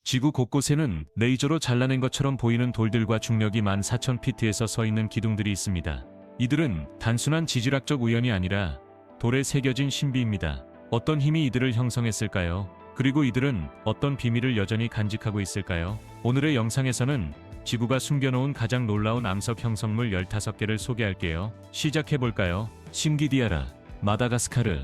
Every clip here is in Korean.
지구 곳곳에는 레이저로 잘라낸 것처럼 보이는 돌들과 중력이 14,000피트에서 서 있는 기둥들이 있습니다. 이들은 단순한 지질학적 우연이 아니라 돌에 새겨진 신비입니다. 어떤 힘이 이들을 형성했을까요? 그리고 이들은 어떤 비밀을 여전히 간직하고 있을까요? 오늘의 영상에서는 지구가 숨겨놓은 가장 놀라운 암석 형성물 15개를 소개할게요. 시작해볼까요? 신기디아라, 마다가스카르,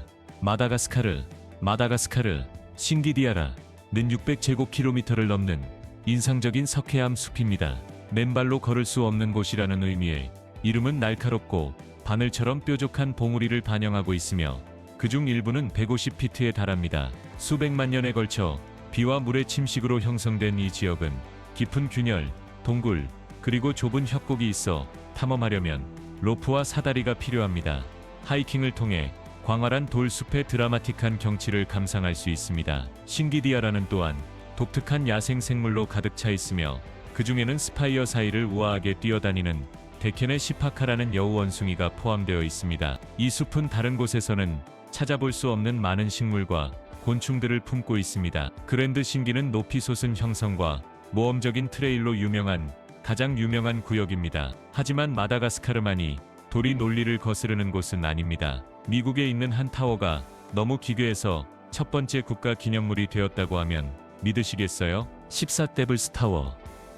신기디아라는 600제곱킬로미터를 넘는 인상적인 석회암 숲입니다. 맨발로 걸을 수 없는 곳이라는 의미의 이름은 날카롭고 바늘처럼 뾰족한 봉우리를 반영하고 있으며 그중 일부는 150피트에 달합니다. 수백만 년에 걸쳐 비와 물의 침식으로 형성된 이 지역은 깊은 균열, 동굴, 그리고 좁은 협곡이 있어 탐험하려면 로프와 사다리가 필요합니다. 하이킹을 통해 광활한 돌숲의 드라마틱한 경치를 감상할 수 있습니다. 신기디아라는 또한 독특한 야생 생물로 가득 차 있으며 그 중에는 스파이어 사이를 우아하게 뛰어다니는 데켄의 시파카라는 여우 원숭이가 포함되어 있습니다. 이 숲은 다른 곳에서는 찾아볼 수 없는 많은 식물과 곤충들을 품고 있습니다. 그랜드 신기는 높이 솟은 형성과 모험적인 트레일로 유명한 가장 유명한 구역입니다. 하지만 마다가스카르만이 돌이 논리를 거스르는 곳은 아닙니다. 미국에 있는 한 타워가 너무 기괴해서 첫 번째 국가 기념물이 되었다고 하면 믿으시겠어요? 14 데블스 타워.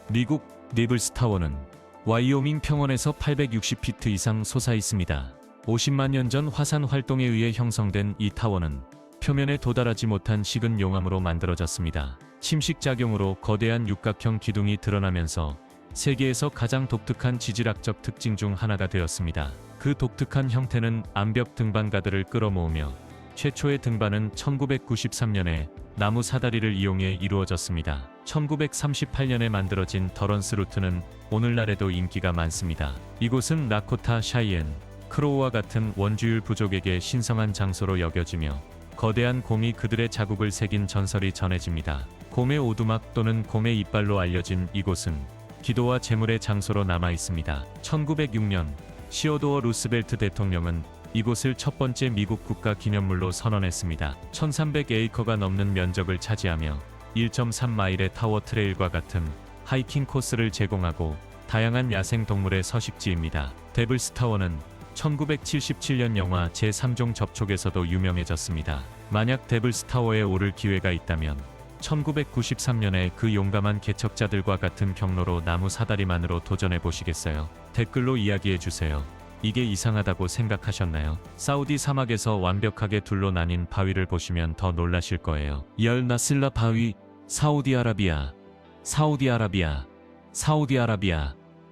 미국 데블스 타워는 와이오밍 평원에서 860피트 이상 솟아 있습니다. 50만 년 전 화산 활동에 의해 형성된 이 타워는 표면에 도달하지 못한 식은 용암으로 만들어졌습니다. 침식 작용으로 거대한 육각형 기둥이 드러나면서 세계에서 가장 독특한 지질학적 특징 중 하나가 되었습니다. 그 독특한 형태는 암벽 등반가들을 끌어모으며 최초의 등반은 1993년에 나무 사다리를 이용해 이루어졌습니다. 1938년에 만들어진 더런스 루트는 오늘날에도 인기가 많습니다. 이곳은 라코타 샤이엔, 크로우와 같은 원주율 부족에게 신성한 장소로 여겨지며 거대한 곰이 그들의 자국을 새긴 전설이 전해집니다. 곰의 오두막 또는 곰의 이빨로 알려진 이곳은 기도와 제물의 장소로 남아 있습니다. 1906년 시어도어 루스벨트 대통령은 이곳을 첫 번째 미국 국가 기념물로 선언했습니다. 1300에이커가 넘는 면적을 차지하며 1.3마일의 타워 트레일과 같은 하이킹 코스를 제공하고 다양한 야생 동물의 서식지입니다. 데블스 타워는 1977년 영화 제3종 접촉에서도 유명해졌습니다. 만약 데블스 타워에 오를 기회가 있다면 1993년에 그 용감한 개척자들과 같은 경로로 나무 사다리만으로 도전해 보시겠어요? 댓글로 이야기해주세요. 이게 이상하다고 생각하셨나요? 사우디 사막에서 완벽하게 둘로 나뉜 바위를 보시면 더 놀라실 거예요. 열 나슬라 바위, 사우디아라비아.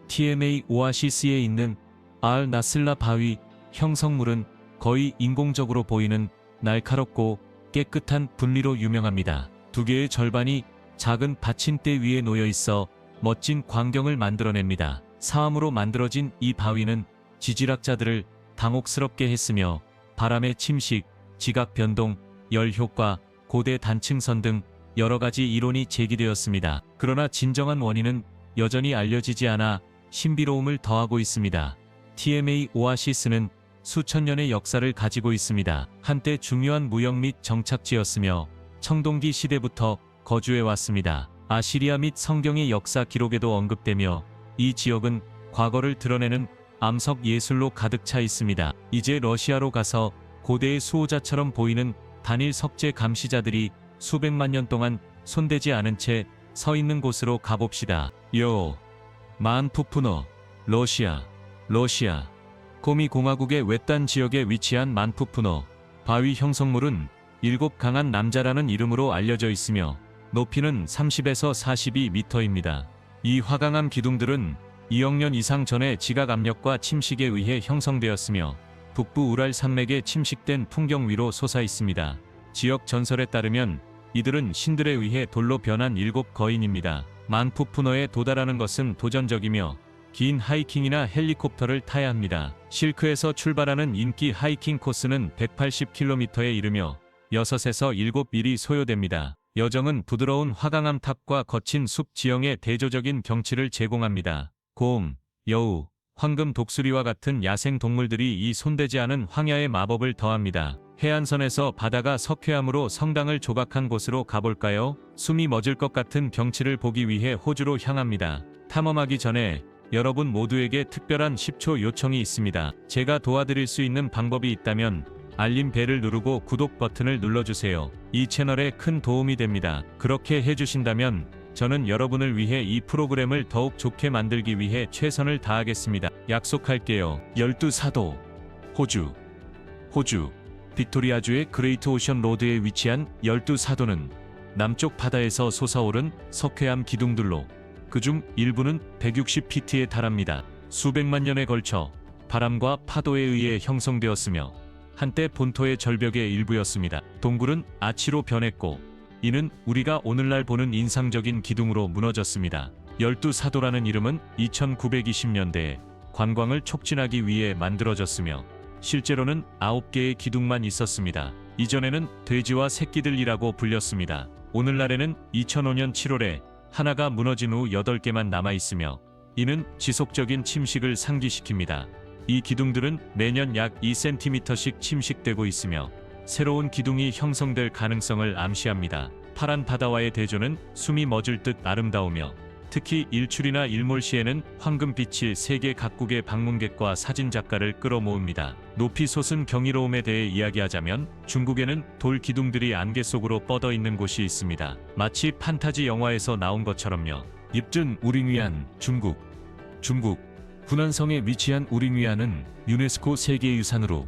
TMA 오아시스에 있는 알 나슬라 바위 형성물은 거의 인공적으로 보이는 날카롭고 깨끗한 분리로 유명합니다. 두 개의 절반이 작은 받침대 위에 놓여 있어 멋진 광경을 만들어냅니다. 사암으로 만들어진 이 바위는 지질학자들을 당혹스럽게 했으며 바람의 침식, 지각 변동, 열 효과, 고대 단층선 등 여러 가지 이론이 제기되었습니다. 그러나 진정한 원인은 여전히 알려지지 않아 신비로움을 더하고 있습니다. TMA 오아시스는 수천 년의 역사를 가지고 있습니다. 한때 중요한 무역 및 정착지였으며 청동기 시대부터 거주해 왔습니다. 아시리아 및 성경의 역사 기록에도 언급되며 이 지역은 과거를 드러내는 암석 예술로 가득 차 있습니다. 이제 러시아로 가서 고대의 수호자처럼 보이는 단일 석재 감시자들이 수백만 년 동안 손대지 않은 채 서 있는 곳으로 가봅시다. 만푸푸너, 러시아. 코미 공화국의 외딴 지역에 위치한 만푸푸너 바위 형성물은 7 강한 남자라는 이름으로 알려져 있으며 높이는 30에서 42m입니다. 이 화강암 기둥들은 2억 년 이상 전에 지각 압력과 침식에 의해 형성되었으며 북부 우랄 산맥에 침식된 풍경 위로 솟아 있습니다. 지역 전설에 따르면 이들은 신들에 의해 돌로 변한 7 거인입니다. 만푸푸너에 도달하는 것은 도전적이며 긴 하이킹이나 헬리콥터를 타야 합니다. 실크에서 출발하는 인기 하이킹 코스는 180km에 이르며 6에서 7일이 소요됩니다. 여정은 부드러운 화강암 탑과 거친 숲 지형의 대조적인 경치를 제공합니다. 곰, 여우, 황금 독수리와 같은 야생 동물들이 이 손대지 않은 황야의 마법을 더합니다. 해안선에서 바다가 석회암으로 성당을 조각한 곳으로 가볼까요? 숨이 멎을 것 같은 경치를 보기 위해 호주로 향합니다. 탐험하기 전에 여러분 모두에게 특별한 10초 요청이 있습니다. 제가 도와드릴 수 있는 방법이 있다면 알림 벨을 누르고 구독 버튼을 눌러주세요. 이 채널에 큰 도움이 됩니다. 그렇게 해주신다면 저는 여러분을 위해 이 프로그램을 더욱 좋게 만들기 위해 최선을 다하겠습니다. 약속할게요. 12사도 호주 빅토리아주의 그레이트 오션 로드에 위치한 12사도는 남쪽 바다에서 솟아오른 석회암 기둥들로 그중 일부는 160피트에 달합니다. 수백만 년에 걸쳐 바람과 파도에 의해 형성되었으며 한때 본토의 절벽의 일부였습니다. 동굴은 아치로 변했고 이는 우리가 오늘날 보는 인상적인 기둥으로 무너졌습니다. 12사도라는 이름은 2920년대에 관광을 촉진하기 위해 만들어졌으며 실제로는 9개의 기둥만 있었습니다. 이전에는 돼지와 새끼들이라고 불렸습니다. 오늘날에는 2005년 7월에 하나가 무너진 후 8개만 남아있으며 이는 지속적인 침식을 상기시킵니다. 이 기둥들은 매년 약 2cm씩 침식되고 있으며 새로운 기둥이 형성될 가능성을 암시합니다. 파란 바다와의 대조는 숨이 멎을 듯 아름다우며 특히 일출이나 일몰 시에는 황금빛이 세계 각국의 방문객과 사진작가를 끌어모읍니다. 높이 솟은 경이로움에 대해 이야기하자면 중국에는 돌 기둥들이 안개 속으로 뻗어 있는 곳이 있습니다. 마치 판타지 영화에서 나온 것처럼요. 입준 우링위안 중국 후난성에 위치한 우링위안은 유네스코 세계유산으로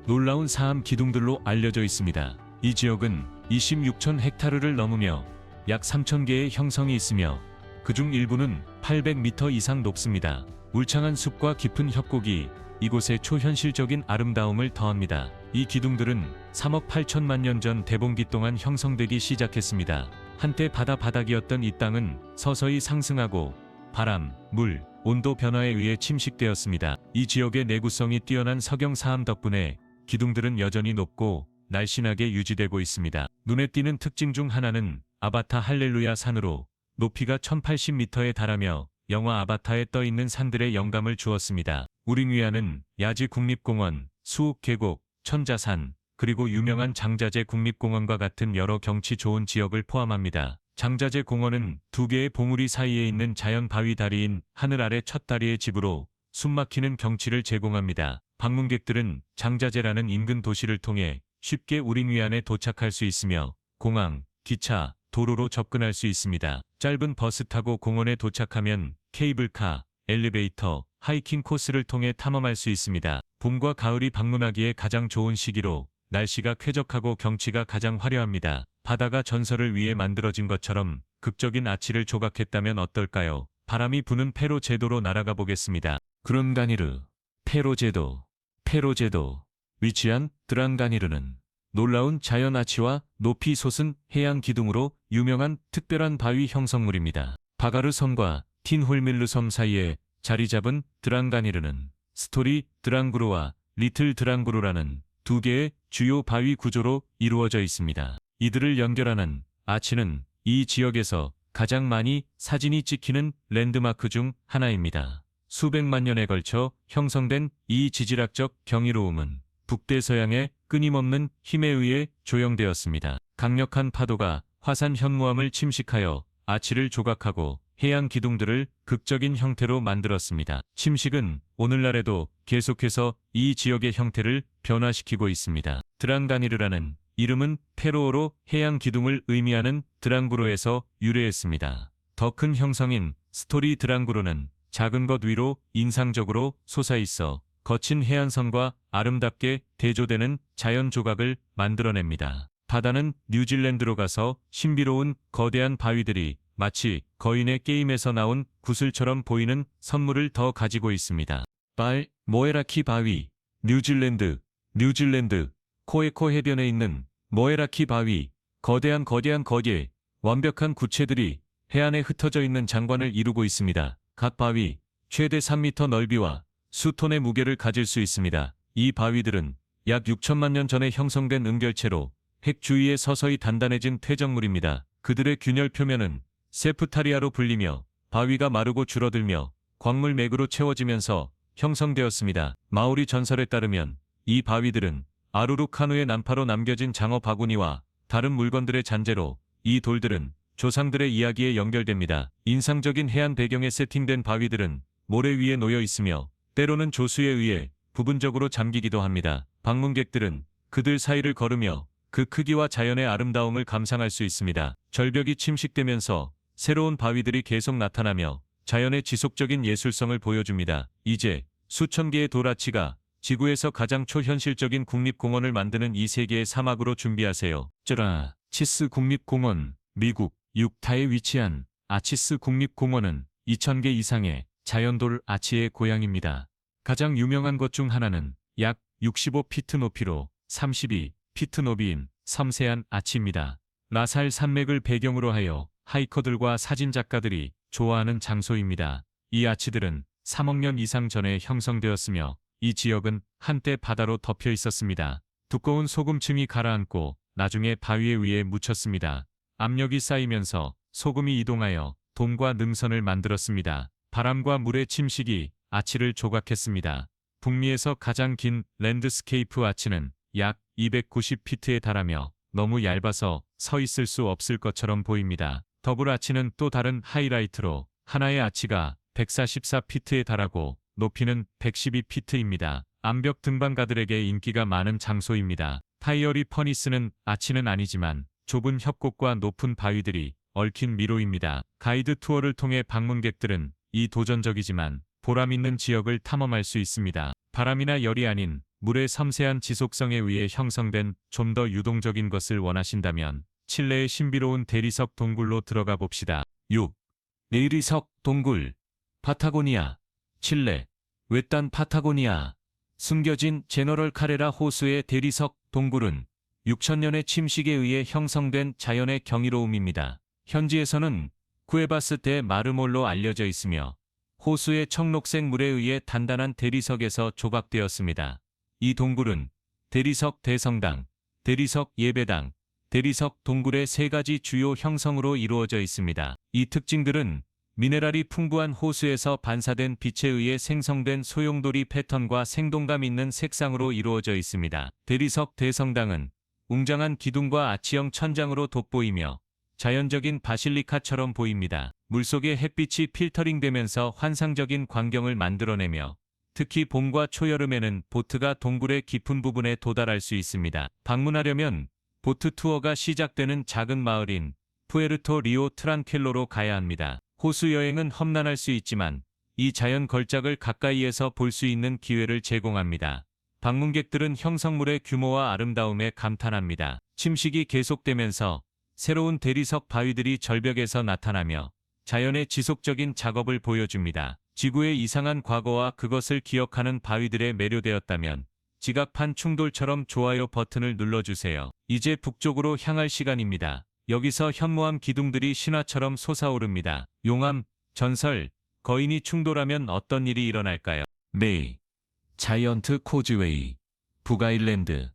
놀라운 사암 기둥들로 알려져 있습니다. 이 지역은 26천 헥타르를 넘으며 약 3,000개의 형성이 있으며 그중 일부는 800m 이상 높습니다. 울창한 숲과 깊은 협곡이 이곳에 초현실적인 아름다움을 더합니다. 이 기둥들은 3억 8천만 년 전 대봉기 동안 형성되기 시작했습니다. 한때 바다 바닥이었던 이 땅은 서서히 상승하고 바람, 물, 온도 변화에 의해 침식되었습니다. 이 지역의 내구성이 뛰어난 석영사암 덕분에 기둥들은 여전히 높고 날씬하게 유지되고 있습니다. 눈에 띄는 특징 중 하나는 아바타 할렐루야 산으로 높이가 1080m에 달하며 영화 아바타에 떠있는 산들의 영감을 주었습니다. 우링위안은 야지 국립공원, 수욱 계곡, 천자산, 그리고 유명한 장자제 국립공원과 같은 여러 경치 좋은 지역을 포함합니다. 장자제 공원은 두 개의 봉우리 사이에 있는 자연 바위 다리인 하늘 아래 첫 다리의 집으로 숨막히는 경치를 제공합니다. 방문객들은 장자제라는 인근 도시를 통해 쉽게 우링위안에 도착할 수 있으며 공항, 기차, 도로로 접근할 수 있습니다. 짧은 버스 타고 공원에 도착하면 케이블카, 엘리베이터, 하이킹 코스를 통해 탐험할 수 있습니다. 봄과 가을이 방문하기에 가장 좋은 시기로 날씨가 쾌적하고 경치가 가장 화려합니다. 바다가 전설을 위해 만들어진 것처럼 극적인 아치를 조각했다면 어떨까요? 바람이 부는 페로 제도로 날아가 보겠습니다. 그룬가니르, 페로제도 위치한 드랑가니르는 놀라운 자연 아치와 높이 솟은 해양 기둥으로 유명한 특별한 바위 형성물입니다. 바가르 섬과 틴홀밀르 섬 사이에 자리 잡은 드랑가니르는 스토리 드랑구루와 리틀 드랑구루라는 두 개의 주요 바위 구조로 이루어져 있습니다. 이들을 연결하는 아치는 이 지역에서 가장 많이 사진이 찍히는 랜드마크 중 하나입니다. 수백만 년에 걸쳐 형성된 이 지질학적 경이로움은 북대서양의 끊임없는 힘에 의해 조형되었습니다. 강력한 파도가 화산 현무암을 침식하여 아치를 조각하고 해양 기둥들을 극적인 형태로 만들었습니다. 침식은 오늘날에도 계속해서 이 지역의 형태를 변화시키고 있습니다. 드랑가니르라는 이름은 페로어로 해양 기둥을 의미하는 드랑구로에서 유래했습니다. 더 큰 형성인 스토리 드랑구로는 작은 것 위로 인상적으로 솟아있어 거친 해안선과 아름답게 대조되는 자연 조각을 만들어냅니다. 바다는 뉴질랜드로 가서 신비로운 거대한 바위들이 마치 거인의 게임에서 나온 구슬처럼 보이는 선물을 더 가지고 있습니다. 모에라키 바위, 뉴질랜드, 코에코 해변에 있는 모에라키 바위, 거대한 거리에 완벽한 구체들이 해안에 흩어져 있는 장관을 이루고 있습니다. 각 바위, 최대 3m 넓이와 수톤의 무게를 가질 수 있습니다. 이 바위들은 약 6천만 년 전에 형성된 은결체로 핵 주위에 서서히 단단해진 퇴적물입니다. 그들의 균열 표면은 세프타리아로 불리며 바위가 마르고 줄어들며 광물 맥으로 채워지면서 형성되었습니다. 마오리 전설에 따르면 이 바위들은 아루루카누의 난파로 남겨진 장어 바구니와 다른 물건들의 잔재로 이 돌들은 조상들의 이야기에 연결됩니다. 인상적인 해안 배경에 세팅된 바위들은 모래 위에 놓여 있으며 때로는 조수에 의해 부분적으로 잠기기도 합니다. 방문객들은 그들 사이를 걸으며 그 크기와 자연의 아름다움을 감상할 수 있습니다. 절벽이 침식되면서 새로운 바위들이 계속 나타나며 자연의 지속적인 예술성을 보여줍니다. 이제 수천 개의 돌아치가 지구에서 가장 초현실적인 국립공원을 만드는 이 세계의 사막으로 준비하세요. 아치스 국립공원, 미국 유타에 위치한 아치스 국립공원은 2,000개 이상의 자연돌 아치의 고향입니다. 가장 유명한 것 중 하나는 약 65피트 높이로 32피트 너비인 섬세한 아치입니다. 라살 산맥을 배경으로 하여 하이커들과 사진작가들이 좋아하는 장소입니다. 이 아치들은 3억 년 이상 전에 형성되었으며 이 지역은 한때 바다로 덮여 있었습니다. 두꺼운 소금층이 가라앉고 나중에 바위에 의해 묻혔습니다. 압력이 쌓이면서 소금이 이동하여 돔과 능선을 만들었습니다. 바람과 물의 침식이 아치를 조각했습니다. 북미에서 가장 긴 랜드스케이프 아치는 약 290피트에 달하며 너무 얇아서 서 있을 수 없을 것처럼 보입니다. 더블 아치는 또 다른 하이라이트로 하나의 아치가 144피트에 달하고 높이는 112피트입니다. 암벽 등반가들에게 인기가 많은 장소입니다. 타이어리 퍼니스는 아치는 아니지만 좁은 협곡과 높은 바위들이 얽힌 미로입니다. 가이드 투어를 통해 방문객들은 이 도전적이지만 보람있는 지역을 탐험할 수 있습니다. 바람이나 열이 아닌 물의 섬세한 지속성에 의해 형성된 좀 더 유동적인 것을 원하신다면 칠레의 신비로운 대리석 동굴로 들어가 봅시다. 6. 대리석 동굴. 파타고니아, 칠레. 외딴 파타고니아. 숨겨진 제너럴 카레라 호수의 대리석 동굴은 6,000년의 침식에 의해 형성된 자연의 경이로움입니다. 현지에서는 쿠에바스 대 마르몰로 알려져 있으며 호수의 청록색 물에 의해 단단한 대리석에서 조각되었습니다. 이 동굴은 대리석 대성당, 대리석 예배당, 대리석 동굴의 세 가지 주요 형성으로 이루어져 있습니다. 이 특징들은 미네랄이 풍부한 호수에서 반사된 빛에 의해 생성된 소용돌이 패턴과 생동감 있는 색상으로 이루어져 있습니다. 대리석 대성당은 웅장한 기둥과 아치형 천장으로 돋보이며 자연적인 바실리카처럼 보입니다. 물속의 햇빛이 필터링되면서 환상적인 광경을 만들어내며 특히 봄과 초여름에는 보트가 동굴의 깊은 부분에 도달할 수 있습니다. 방문하려면 보트 투어가 시작되는 작은 마을인 푸에르토 리오 트란켈로로 가야 합니다. 호수 여행은 험난할 수 있지만 이 자연 걸작을 가까이에서 볼 수 있는 기회를 제공합니다. 방문객들은 형성물의 규모와 아름다움에 감탄합니다. 침식이 계속되면서 새로운 대리석 바위들이 절벽에서 나타나며 자연의 지속적인 작업을 보여줍니다. 지구의 이상한 과거와 그것을 기억하는 바위들에 매료되었다면 지각판 충돌처럼 좋아요 버튼을 눌러주세요. 이제 북쪽으로 향할 시간입니다. 여기서 현무암 기둥들이 신화처럼 솟아오릅니다. 용암, 전설, 거인이 충돌하면 어떤 일이 일어날까요? 네. 자이언트 코즈웨이. 북아일랜드.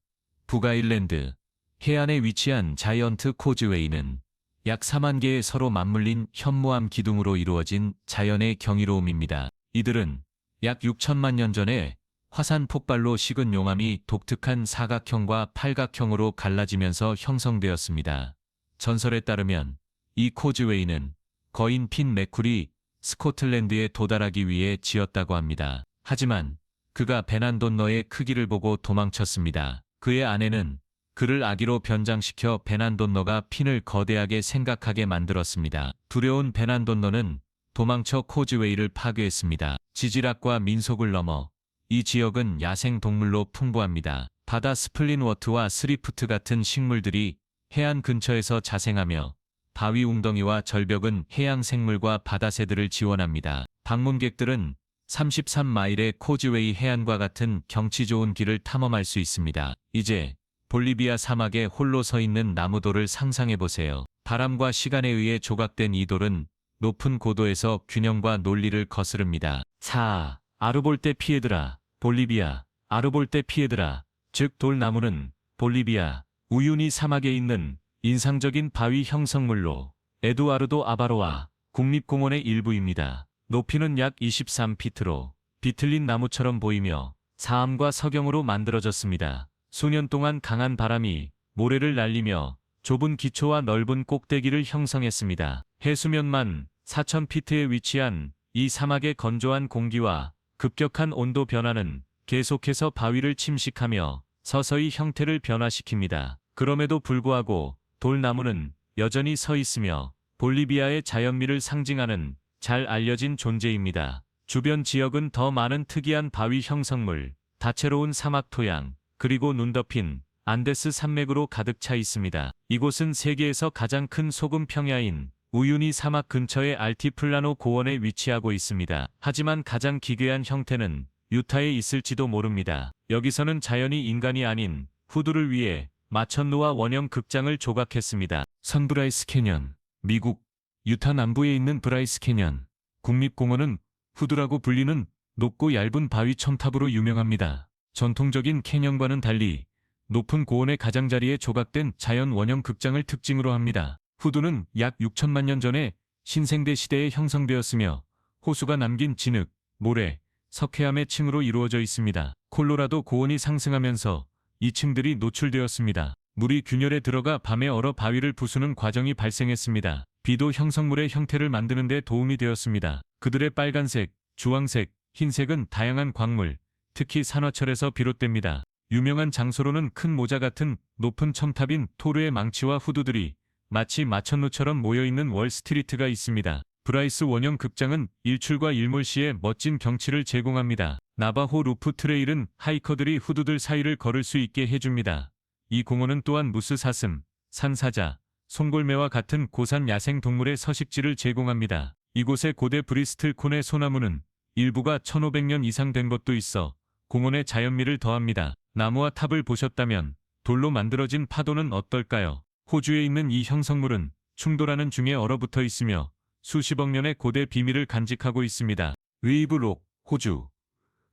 북아일랜드. 해안에 위치한 자이언트 코즈웨이는 약 4만 개의 서로 맞물린 현무암 기둥으로 이루어진 자연의 경이로움입니다. 이들은 약 6천만 년 전에 화산 폭발로 식은 용암이 독특한 사각형과 팔각형으로 갈라지면서 형성되었습니다. 전설에 따르면 이 코즈웨이는 거인 핀 매쿨이 스코틀랜드에 도달하기 위해 지었다고 합니다. 하지만 그가 베난돈너의 크기를 보고 도망쳤습니다. 그의 아내는 그를 아기로 변장시켜 베난돈너가 핀을 거대하게 생각하게 만들었습니다. 두려운 베난돈너는 도망쳐 코즈웨이를 파괴했습니다. 지질학과 민속을 넘어 이 지역은 야생 동물로 풍부합니다. 바다 스플린워트와 스리프트 같은 식물들이 해안 근처에서 자생하며 바위 웅덩이와 절벽은 해양 생물과 바다새들을 지원합니다. 방문객들은 33마일의 코즈웨이 해안과 같은 경치 좋은 길을 탐험할 수 있습니다. 이제 볼리비아 사막에 홀로 서 있는 나무돌을 상상해보세요. 바람과 시간에 의해 조각된 이 돌은 높은 고도에서 균형과 논리를 거스릅니다. 4. 아르볼테 피에드라. 볼리비아. 아르볼테 피에드라. 즉 돌나무는 볼리비아 우유니 사막에 있는 인상적인 바위 형성물로 에두아르도 아바로아 국립공원의 일부입니다. 높이는 약 23피트로 비틀린 나무처럼 보이며 사암과 석영으로 만들어졌습니다. 수년 동안 강한 바람이 모래를 날리며 좁은 기초와 넓은 꼭대기를 형성했습니다. 해수면만 4,000피트에 위치한 이 사막의 건조한 공기와 급격한 온도 변화는 계속해서 바위를 침식하며 서서히 형태를 변화시킵니다. 그럼에도 불구하고 돌나무는 여전히 서 있으며 볼리비아의 자연미를 상징하는 잘 알려진 존재입니다. 주변 지역은 더 많은 특이한 바위 형성물, 다채로운 사막 토양, 그리고 눈 덮인 안데스 산맥으로 가득 차 있습니다. 이곳은 세계에서 가장 큰 소금 평야인 우유니 사막 근처의 알티플라노 고원에 위치하고 있습니다. 하지만 가장 기괴한 형태는 유타에 있을지도 모릅니다. 여기서는 자연이 인간이 아닌 후두를 위해 마천루와 원형 극장을 조각했습니다. 선브라이스 캐년, 미국 유타 남부에 있는 브라이스 캐년 국립공원은 후두라고 불리는 높고 얇은 바위 첨탑으로 유명합니다. 전통적인 캐년과는 달리 높은 고원의 가장자리에 조각된 자연 원형 극장을 특징으로 합니다. 후두는 약 6천만 년 전에 신생대 시대에 형성되었으며 호수가 남긴 진흙, 모래, 석회암의 층으로 이루어져 있습니다. 콜로라도 고원이 상승하면서 이 층들이 노출되었습니다. 물이 균열에 들어가 밤에 얼어 바위를 부수는 과정이 발생했습니다. 비도 형성물의 형태를 만드는 데 도움이 되었습니다. 그들의 빨간색, 주황색, 흰색은 다양한 광물, 특히 산화철에서 비롯됩니다. 유명한 장소로는 큰 모자 같은 높은 첨탑인 토르의 망치와 후두들이 마치 마천루처럼 모여있는 월스트리트가 있습니다. 브라이스 원형 극장은 일출과 일몰 시에 멋진 경치를 제공합니다. 나바호 루프 트레일은 하이커들이 후두들 사이를 걸을 수 있게 해줍니다. 이 공원은 또한 무스사슴, 산사자, 송골매와 같은 고산 야생 동물의 서식지를 제공합니다. 이곳의 고대 브리스틀 콘의 소나무는 일부가 1500년 이상 된 것도 있어 공원의 자연미를 더합니다. 나무와 탑을 보셨다면 돌로 만들어진 파도는 어떨까요? 호주에 있는 이 형성물은 충돌하는 중에 얼어붙어 있으며 수십억 년의 고대 비밀을 간직하고 있습니다. 웨이브록, 호주.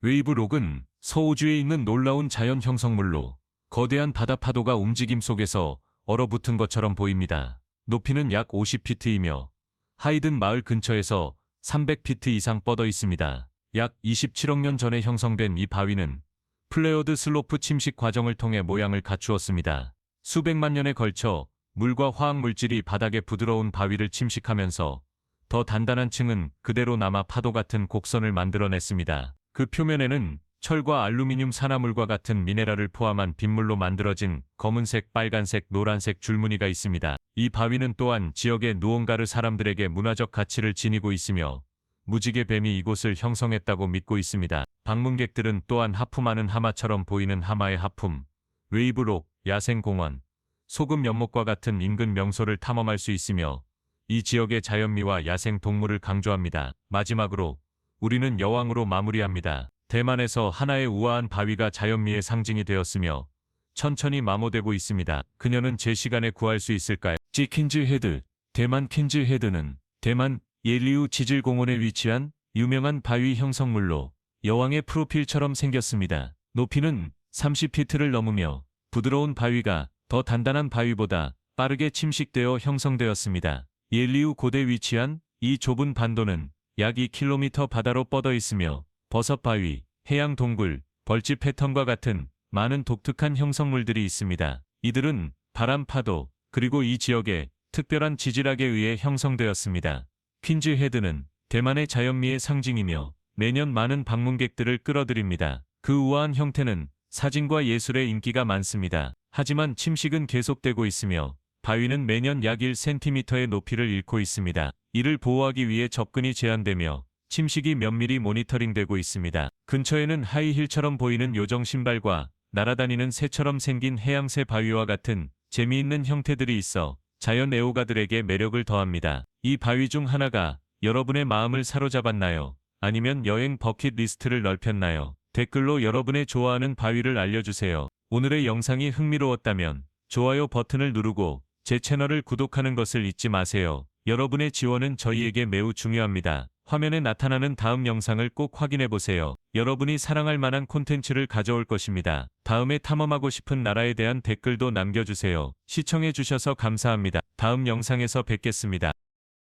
웨이브록은 서호주에 있는 놀라운 자연 형성물로 거대한 바다 파도가 움직임 속에서 얼어붙은 것처럼 보입니다. 높이는 약 50피트이며 하이든 마을 근처에서 300피트 이상 뻗어 있습니다. 약 27억 년 전에 형성된 이 바위는 플레어드 슬로프 침식 과정을 통해 모양을 갖추었습니다. 수백만 년에 걸쳐 물과 화학물질이 바닥의 부드러운 바위를 침식하면서 더 단단한 층은 그대로 남아 파도 같은 곡선을 만들어냈습니다. 그 표면에는 철과 알루미늄 산화물과 같은 미네랄을 포함한 빗물로 만들어진 검은색, 빨간색, 노란색 줄무늬가 있습니다. 이 바위는 또한 지역의 누옹가르 사람들에게 문화적 가치를 지니고 있으며 무지개 뱀이 이곳을 형성했다고 믿고 있습니다. 방문객들은 또한 하품하는 하마처럼 보이는 하마의 하품, 웨이브록, 야생공원, 소금 연못과 같은 인근 명소를 탐험할 수 있으며 이 지역의 자연미와 야생 동물을 강조합니다. 마지막으로 우리는 여왕으로 마무리합니다. 대만에서 하나의 우아한 바위가 자연미의 상징이 되었으며 천천히 마모되고 있습니다. 그녀는 제 시간에 구할 수 있을까요? 킨즈 헤드. 대만 킨즈 헤드는 대만 예리우 지질공원에 위치한 유명한 바위 형성물로 여왕의 프로필처럼 생겼습니다. 높이는 30피트를 넘으며 부드러운 바위가 더 단단한 바위보다 빠르게 침식되어 형성되었습니다. 옐리우 고대에 위치한 이 좁은 반도는 약 2km 바다로 뻗어 있으며 버섯바위, 해양동굴, 벌집 패턴과 같은 많은 독특한 형성물들이 있습니다. 이들은 바람 파도, 그리고 이 지역의 특별한 지질학에 의해 형성되었습니다. 퀸즈 헤드는 대만의 자연미의 상징이며 매년 많은 방문객들을 끌어들입니다. 그 우아한 형태는 사진과 예술에 인기가 많습니다. 하지만 침식은 계속되고 있으며 바위는 매년 약 1cm의 높이를 잃고 있습니다. 이를 보호하기 위해 접근이 제한되며 침식이 면밀히 모니터링되고 있습니다. 근처에는 하이힐처럼 보이는 요정 신발과 날아다니는 새처럼 생긴 해양새 바위와 같은 재미있는 형태들이 있어 자연 애호가들에게 매력을 더합니다. 이 바위 중 하나가 여러분의 마음을 사로잡았나요? 아니면 여행 버킷리스트를 넓혔나요? 댓글로 여러분의 좋아하는 바위를 알려주세요. 오늘의 영상이 흥미로웠다면 좋아요 버튼을 누르고 제 채널을 구독하는 것을 잊지 마세요. 여러분의 지원은 저희에게 매우 중요합니다. 화면에 나타나는 다음 영상을 꼭 확인해보세요. 여러분이 사랑할 만한 콘텐츠를 가져올 것입니다. 다음에 탐험하고 싶은 나라에 대한 댓글도 남겨주세요. 시청해주셔서 감사합니다. 다음 영상에서 뵙겠습니다.